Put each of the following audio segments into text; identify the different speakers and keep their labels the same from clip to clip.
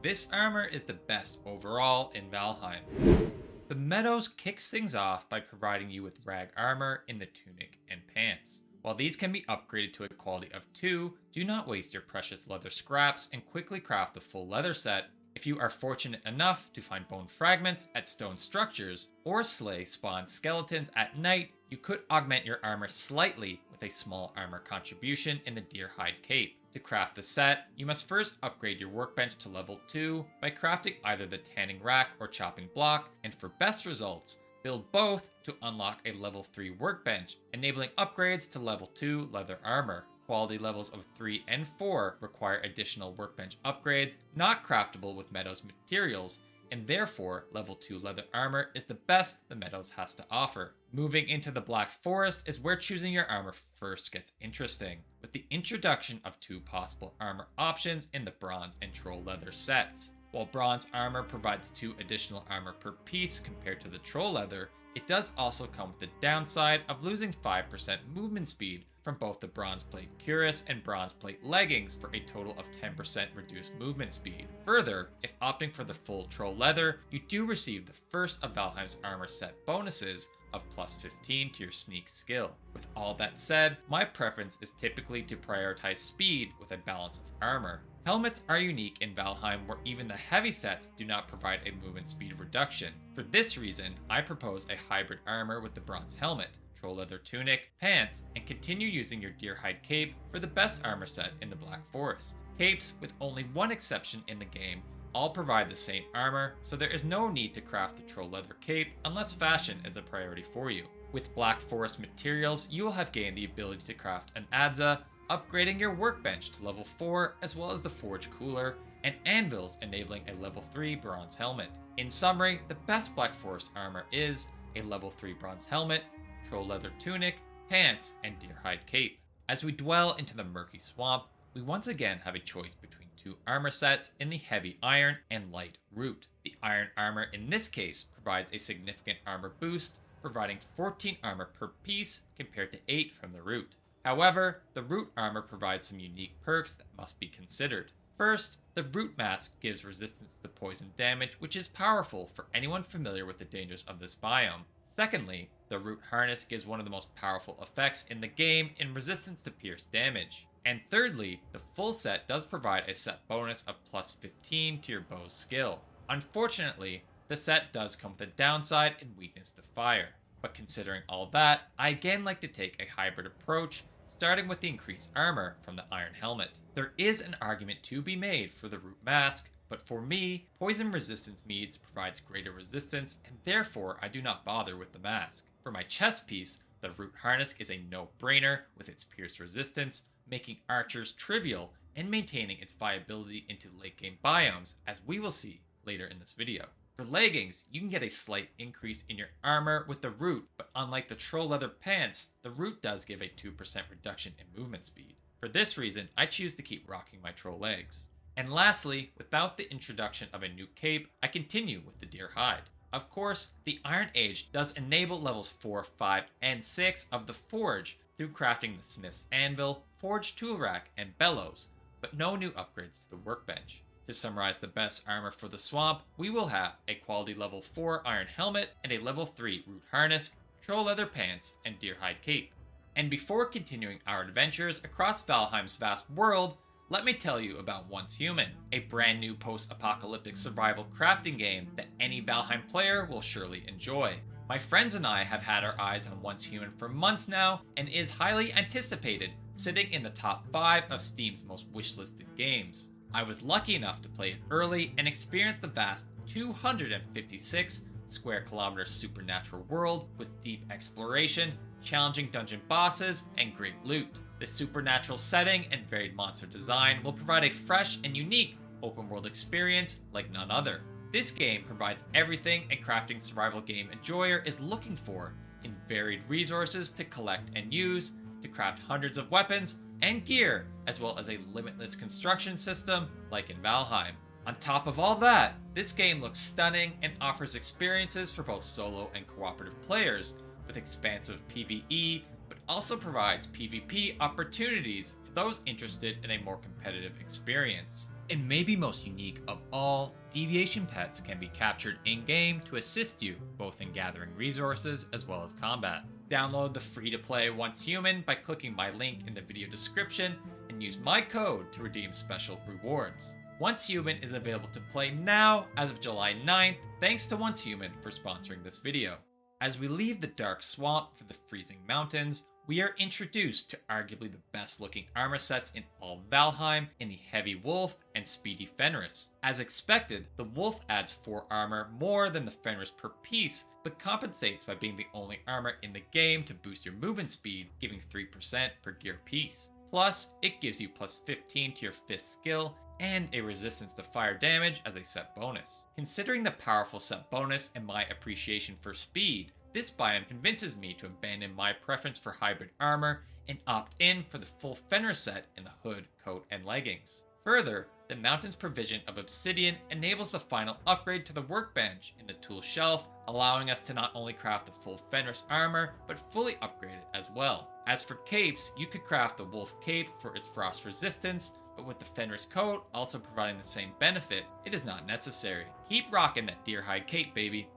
Speaker 1: This armor is the best overall in Valheim. The Meadows kicks things off by providing you with rag armor in the tunic and pants. While these can be upgraded to a quality of 2, do not waste your precious leather scraps and quickly craft the full leather set. If you are fortunate enough to find bone fragments at stone structures or slay spawn skeletons at night, you could augment your armor slightly with a small armor contribution in the deer hide cape. To craft the set, you must first upgrade your workbench to level 2 by crafting either the tanning rack or chopping block, and for best results, build both to unlock a level 3 workbench, enabling upgrades to level 2 leather armor. Quality levels of 3 and 4 require additional workbench upgrades, not craftable with Meadows materials, and therefore level 2 leather armor is the best the Meadows has to offer. Moving into the Black Forest is where choosing your armor first gets interesting, with the introduction of 2 possible armor options in the bronze and troll leather sets. While bronze armor provides 2 additional armor per piece compared to the troll leather, it does also come with the downside of losing 5% movement speed from both the bronze plate cuirass and bronze plate leggings for a total of 10% reduced movement speed. Further, if opting for the full troll leather, you do receive the first of Valheim's armor set bonuses of plus 15 to your sneak skill. With all that said, my preference is typically to prioritize speed with a balance of armor. Helmets are unique in Valheim where even the heavy sets do not provide a movement speed reduction. For this reason, I propose a hybrid armor with the bronze helmet, troll leather tunic, pants, and continue using your deer hide cape for the best armor set in the Black Forest. Capes, with only one exception in the game, all provide the same armor, so there is no need to craft the troll leather cape unless fashion is a priority for you. With Black Forest materials, you will have gained the ability to craft an adza, upgrading your workbench to level 4 as well as the forge cooler, and anvils enabling a level 3 bronze helmet. In summary, the best Black Forest armor is a level 3 bronze helmet, troll leather tunic, pants, and deer hide cape. As we dwell into the murky swamp, we once again have a choice between 2 armor sets in the heavy iron and light root. The iron armor in this case provides a significant armor boost, providing 14 armor per piece compared to 8 from the root. However, the root armor provides some unique perks that must be considered. First, the root mask gives resistance to poison damage, which is powerful for anyone familiar with the dangers of this biome. Secondly, the root harness gives one of the most powerful effects in the game in resistance to pierce damage. And thirdly, the full set does provide a set bonus of plus 15 to your bow's skill. Unfortunately, the set does come with a downside in weakness to fire. But considering all that, I again like to take a hybrid approach, starting with the increased armor from the iron helmet. There is an argument to be made for the root mask, but for me, poison resistance meads provides greater resistance, and therefore I do not bother with the mask. For my chest piece, the root harness is a no-brainer with its pierce resistance, making archers trivial and maintaining its viability into late game biomes, as we will see later in this video. For leggings, you can get a slight increase in your armor with the root, but unlike the troll leather pants, the root does give a 2% reduction in movement speed. For this reason, I choose to keep rocking my troll legs. And lastly, without the introduction of a new cape, I continue with the deer hide. Of course, the Iron Age does enable levels 4, 5, and 6 of the Forge through crafting the Smith's Anvil, Forge Tool Rack, and Bellows, but no new upgrades to the workbench. To summarize the best armor for the swamp, we will have a quality level 4 iron helmet and a level 3 root harness, troll leather pants, and deer hide cape. And before continuing our adventures across Valheim's vast world, let me tell you about Once Human, a brand new post-apocalyptic survival crafting game that any Valheim player will surely enjoy. My friends and I have had our eyes on Once Human for months now, and is highly anticipated, sitting in the top 5 of Steam's most wishlisted games. I was lucky enough to play it early and experience the vast 256 square kilometer supernatural world with deep exploration, challenging dungeon bosses, and great loot. The supernatural setting and varied monster design will provide a fresh and unique open world experience like none other. This game provides everything a crafting survival game enjoyer is looking for in varied resources to collect and use, to craft hundreds of weapons and gear, as well as a limitless construction system like in Valheim. On top of all that, this game looks stunning and offers experiences for both solo and cooperative players, with expansive PvE, but also provides PvP opportunities for those interested in a more competitive experience. And maybe most unique of all, deviation pets can be captured in-game to assist you both in gathering resources as well as combat. Download the free-to-play Once Human by clicking my link in the video description and use my code to redeem special rewards. Once Human is available to play now as of July 9th, thanks to Once Human for sponsoring this video. As we leave the dark swamp for the freezing mountains, we are introduced to arguably the best looking armor sets in all Valheim in the Heavy Wolf and Speedy Fenris. As expected, the Wolf adds 4 armor more than the Fenris per piece, but compensates by being the only armor in the game to boost your movement speed, giving 3% per gear piece. Plus, it gives you plus 15 to your fist skill and a resistance to fire damage as a set bonus. Considering the powerful set bonus and my appreciation for speed, this biome convinces me to abandon my preference for hybrid armor and opt in for the full Fenris set in the hood, coat, and leggings. Further, the mountain's provision of obsidian enables the final upgrade to the workbench in the tool shelf, allowing us to not only craft the full Fenris armor, but fully upgrade it as well. As for capes, you could craft the wolf cape for its frost resistance, but with the Fenris coat also providing the same benefit, it is not necessary. Keep rocking that deer hide cape, baby.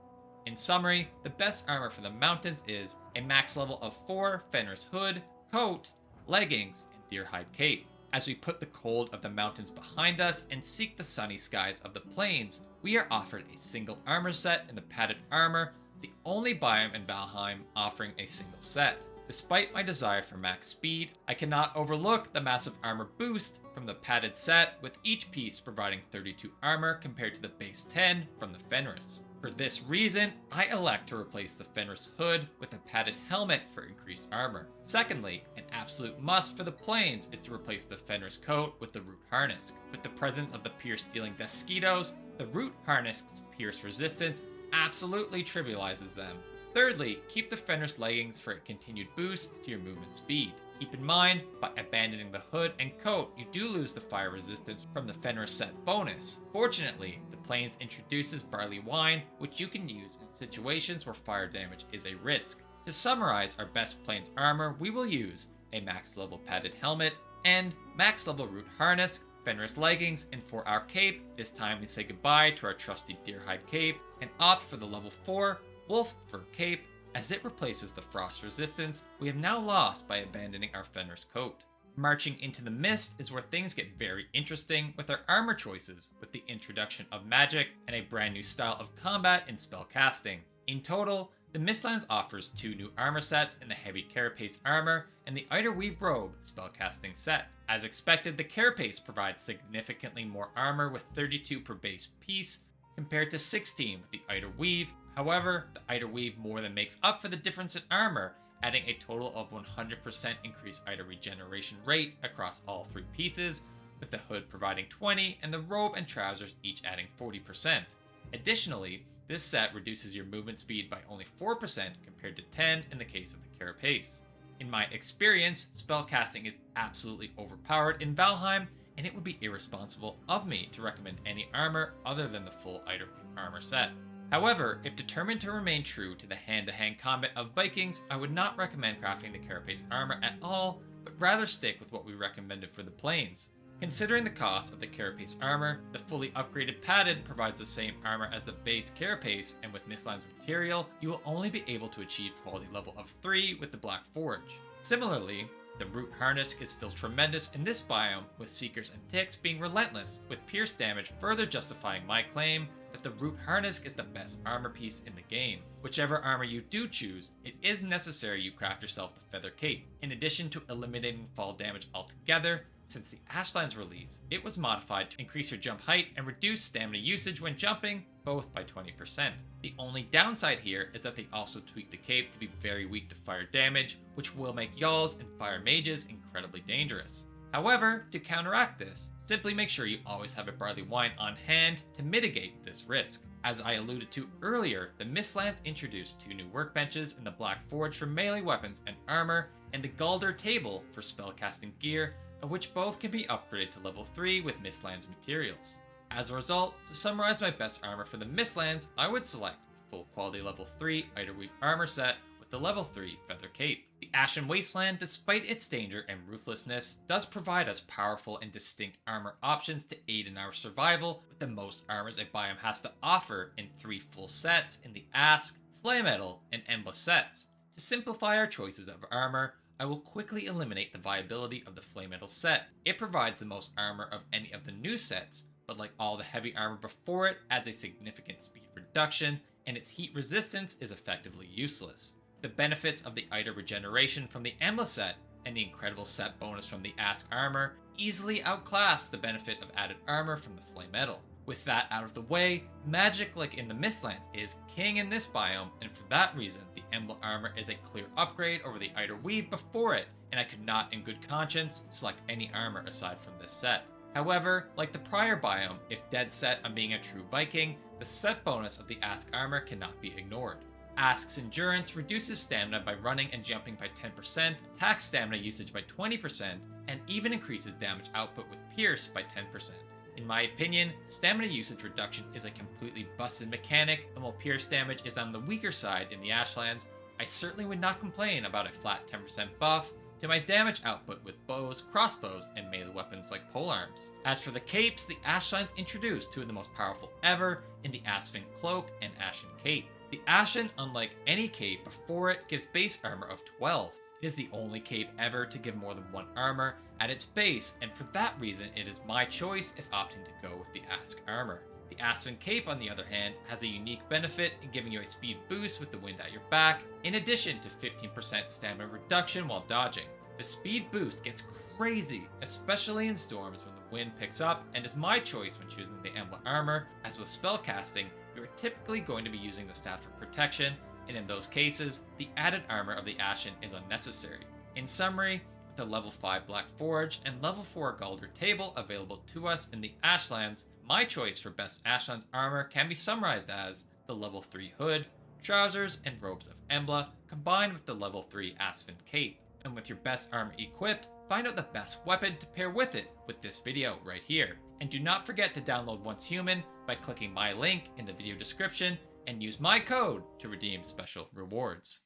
Speaker 1: In summary, the best armor for the mountains is a max level of 4 Fenris hood, coat, leggings, and deer hide cape. As we put the cold of the mountains behind us and seek the sunny skies of the plains, we are offered a single armor set in the padded armor, the only biome in Valheim offering a single set. Despite my desire for max speed, I cannot overlook the massive armor boost from the padded set, with each piece providing 32 armor compared to the base 10 from the Fenris. For this reason, I elect to replace the Fenris hood with a padded helmet for increased armor. Secondly, an absolute must for the plains is to replace the Fenris coat with the root harness. With the presence of the pierce-dealing mosquitoes, the root harness's pierce resistance absolutely trivializes them. Thirdly, keep the Fenris leggings for a continued boost to your movement speed. Keep in mind, by abandoning the hood and coat, you do lose the fire resistance from the Fenris set bonus. Fortunately, the Plains introduces barley wine, which you can use in situations where fire damage is a risk. To summarize our best Plains armor, we will use a max level padded helmet and max level root harness, Fenris leggings, and for our cape, it is time to say goodbye to our trusty deerhide cape and opt for the level 4 wolf fur cape, as it replaces the frost resistance we have now lost by abandoning our Fenris coat. Marching into the mist is where things get very interesting with our armor choices, with the introduction of magic and a brand new style of combat and spell casting. In total, the Mistlands offers 2 new armor sets in the heavy carapace armor and the Eiderweave robe spellcasting set. As expected, the carapace provides significantly more armor with 32 per base piece compared to 16 with the Eiderweave. However, the Eiderweave more than makes up for the difference in armor, adding a total of 100% increased Eider regeneration rate across all 3 pieces, with the hood providing 20 and the robe and trousers each adding 40%. Additionally, this set reduces your movement speed by only 4% compared to 10 in the case of the carapace. In my experience, spellcasting is absolutely overpowered in Valheim, and it would be irresponsible of me to recommend any armor other than the full Eiderweave armor set. However, if determined to remain true to the hand-to-hand combat of Vikings, I would not recommend crafting the carapace armor at all, but rather stick with what we recommended for the plains. Considering the cost of the carapace armor, the fully upgraded padded provides the same armor as the base carapace, and with Mistlands material, you will only be able to achieve quality level of 3 with the Black Forge. Similarly, the root harness is still tremendous in this biome, with Seekers and Ticks being relentless, with pierce damage further justifying my claim that the root harness is the best armor piece in the game. Whichever armor you do choose, it is necessary you craft yourself the feather cape. In addition to eliminating fall damage altogether, since the Ashlands release, it was modified to increase your jump height and reduce stamina usage when jumping, both by 20%. The only downside here is that they also tweaked the cape to be very weak to fire damage, which will make Yalls and fire mages incredibly dangerous. However, to counteract this, simply make sure you always have a barley wine on hand to mitigate this risk. As I alluded to earlier, the Mistlands introduced 2 new workbenches in the Black Forge for melee weapons and armor, and the Galder table for spellcasting gear, of which both can be upgraded to level 3 with Mistlands materials. As a result, to summarize my best armor for the Mistlands, I would select the full quality level 3 Eiderweave armor set with the level 3 feather cape. The Ashen Wasteland, despite its danger and ruthlessness, does provide us powerful and distinct armor options to aid in our survival, with the most armors a biome has to offer in 3 full sets in the Ask, Flame Metal, and Embla sets. To simplify our choices of armor, I will quickly eliminate the viability of the Flame Metal set. It provides the most armor of any of the new sets, but like all the heavy armor before it, adds a significant speed reduction, and its heat resistance is effectively useless. The benefits of the Iter regeneration from the Embla set and the incredible set bonus from the Ask armor easily outclass the benefit of added armor from the Flame Metal. With that out of the way, magic like in the Mistlands is king in this biome, and for that reason, the Embla armor is a clear upgrade over the Iter weave before it, and I could not in good conscience select any armor aside from this set. However, like the prior biome, if dead set on being a true Viking, the set bonus of the Ask armor cannot be ignored. Ask's endurance reduces stamina by running and jumping by 10%, attack stamina usage by 20%, and even increases damage output with Pierce by 10%. In my opinion, stamina usage reduction is a completely busted mechanic, and while Pierce damage is on the weaker side in the Ashlands, I certainly would not complain about a flat 10% buff to my damage output with bows, crossbows, and melee weapons like polearms. As for the capes, the Ashlands introduced 2 of the most powerful ever in the Ashen Cloak and Ashen Cape. The Ashen, unlike any cape before it, gives base armor of 12. It is the only cape ever to give more than 1 armor at its base, and for that reason it is my choice if opting to go with the Ask armor. The Ashen Cape, on the other hand, has a unique benefit in giving you a speed boost with the wind at your back, in addition to 15% stamina reduction while dodging. The speed boost gets crazy, especially in storms when the wind picks up, and is my choice when choosing the Embla armor, as with spellcasting, you are typically going to be using the staff for protection, and in those cases, the added armor of the Ashen is unnecessary. In summary, with the level 5 Black Forge and level 4 Galder table available to us in the Ashlands, my choice for best Ashlands armor can be summarized as the level 3 Hood, Trousers, and Robes of Embla, combined with the level 3 Aspen Cape. And with your best armor equipped, find out the best weapon to pair with it with this video right here. And do not forget to download Once Human by clicking my link in the video description and use my code to redeem special rewards.